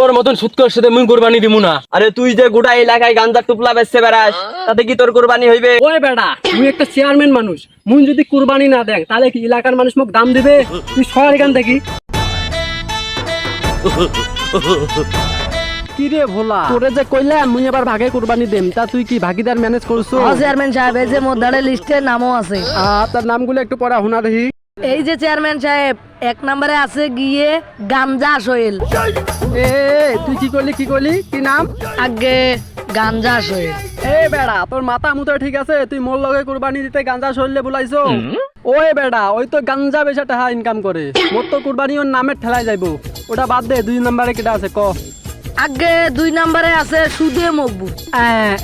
তোর মতন সুৎকর সাথে মুই কুরবানি দিমু না। আরে তুই যে গোটা এলাকায় গাঞ্জা টুপলা বেচতে বেড়াস, তাতে কি তোর কুরবানি হইবে? ওই বেটা, মুই একটা চেয়ারম্যান মানুষ, মুই যদি কুরবানি না দেন তাহলে কি এলাকার মানুষ মোক দাম দিবে? তুই সর এখান থেকে। কি রে ভোলা, তোরে যে কইলাম মুই এবার ভাগে কুরবানি দেম, তা তুই কি ভাগিদার ম্যানেজ করছো? চেয়ারম্যান সাহেব, এই যে মোদ্দারের লিস্টে নামও আছে। তার নামগুলো একটু পড়া শোনা দেখি। এই যে চেয়ারম্যান সাহেব, 1 নম্বরে আছে গিয়ে গাঞ্জা সোহেল। এ তুই কি করলি কি নাম? আগে গাঞ্জা সোহেল। এ বেড়া, তোর মাথা মুতো ঠিক আছে? তুই মোর লগে কুরবানি দিতে গাঞ্জা সরলে বুলাইছো? ওই বেড়া, ওই তো গাঞ্জা বেচা টাকা ইনকাম করে, মোর তো কুরবানি ওর নামে ঠেলাই যাইবো। ওটা বাদ দে, 2 নম্বরে কেটা আছে ক? আগে 2 নম্বরে আছে সুদে মকবুল।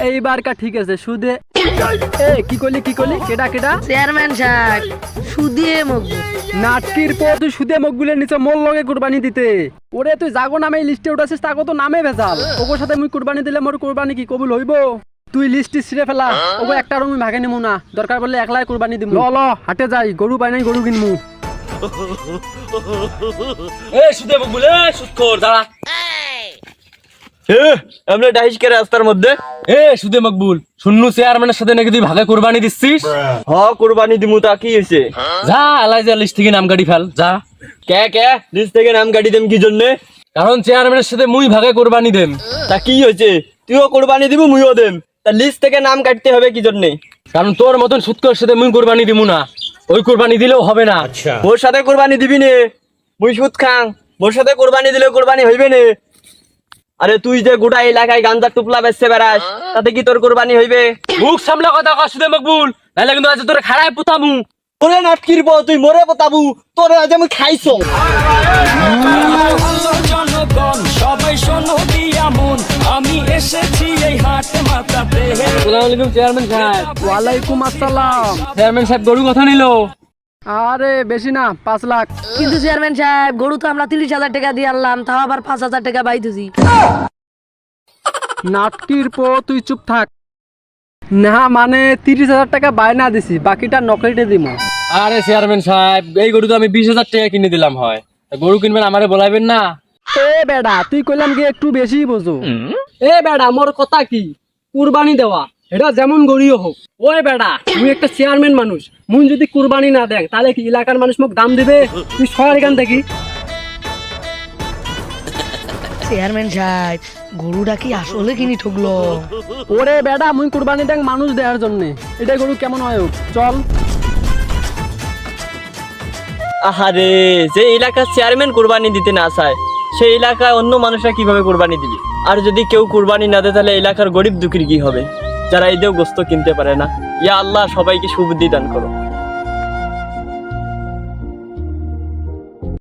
এইবার কা ঠিক আছে, সুদে। এ কি করলি কেটা? চেয়ারম্যান সাহেব, সুদে মকবুল। নাটকির পর তুই সুদে মকবুলের নিচে মোর লগে কুরবানি দিতে? ওরে তুই জাগো নামে লিস্টে উঠাছিস, তাকে তো নামে ভেজাল। ওগোর সাথে মুই কুরবানি দিলে মোর কুরবানি কি কবুল হইব? তুই লিস্টে ছিঁড়ে ফেলা। ওগো একটা রুমি ভাগে নিমু না, দরকার পড়লে একলাই কুরবানি দিমু। ল হাটে যাই, গরু পাই নাই, গরু কিনমু। এ সুদে মকবুল, এ সুৎকর দাঁড়া। আমরা ডাইসকে রাস্তার মধ্যে। এ সুদে মকবুল, শুননু চেয়ারম্যানের সাথে নাকি তুই ভাগে কুরবানি দিচ্ছিস? কুরবানি দিমু, তা কি হয়েছে? যা এলাইজা লিস্ট থেকে নাম কাটি ফেল যা। কে লিস্ট থেকে নাম কাটি দেম কি জন্যে? কারণ চেয়ারম্যানের সাথে মুই ভাগে কুরবানি দেম। তা কি হয়েছে? তুইও কুরবানি দিবি, মুইও দেম, তা লিস্ট থেকে নাম কাটতে হবে কি জন্যে? কারণ তোর মতন সুৎকর সাথে মুই কুরবানি দিমু না। ওই কুরবানি দিলেও হবে না। মোর সাথে কুরবানি দিবি নে? মুই সুদ খাং, মোর সাথে কুরবানি দিলে কুরবানি হইবে নে? আরে তুই যে গোটা এলাকায় গাঞ্জা টুপলা বেচতে বেড়াস, তাতে কি তোর কুরবানি হইবে? মুখ সামলা কথা কর সুদে মকবুল, নাইলে কিন্তু আজ তোরে খাড়ায় পুতামু। তোরে নাটকির বউ, তুই মরে পতাবু, তোরে আজ আমি খাইছো। জনগণ সবাই শোনো দিয়া মন, আমি এসেছি এই হাট মাতাতে। আসসালামু আলাইকুম চেয়ারম্যান সাহেব। ওয়ালাইকুম আসসালাম। চেয়ারম্যান সাহেব গরু কথা নিল। আরে বেশি না, 5 লাখ। কিন্তু চেয়ারম্যান সাহেব, গরু তো আমরা 30,000 টাকা দিয়ে আনলাম, তাও আবার 5,000 টাকা বাইতেছি। নাটকির পর তুই চুপ থাক না, মানে 30,000 টাকা বায়না দিছি, বাকিটা নকরিতে দিমু। আরে চেয়ারম্যান সাহেব, এই গরু তো আমি 20,000 টাকা কিনে দিলাম হয়। তা গরু কিনবেন আমারে বলাইবেন না? এ বেড়া, তুই কইলাম কি একটু বেশি বোঝো। এ বেড়া, মোর কথা কি, কুরবানি দেওয়া এটা যেমন গড়িও হোক। ওই বেড়া, মুই একটা চেয়ারম্যান মানুষ, মুই যদি কুরবানি না দেন তাহলে কি এলাকার মানুষ মোক দাম দিবে? তুই সর এখান থেকে। চেয়ারম্যান সাহেব, গরুটা কি আসলে কিনি ঠকলো? ওরে বেড়া, মুই কুরবানি দেন মানুষ দেওয়ার জন্য, এটা গরু কেমন হয় হোক, চল। আহারে, যে এলাকার চেয়ারম্যান কুরবানি দিতে না চায়, সেই এলাকায় অন্য মানুষরা কিভাবে কুরবানি দিবে? আর যদি কেউ কুরবানি না দেয়, তাহলে এলাকার গরিব দুঃখীর কি হবে, যারা এদেরও গোস্ত কিনতে পারে না? ইয়া আল্লাহ, সবাইকে সুবুদ্ধি দান করো।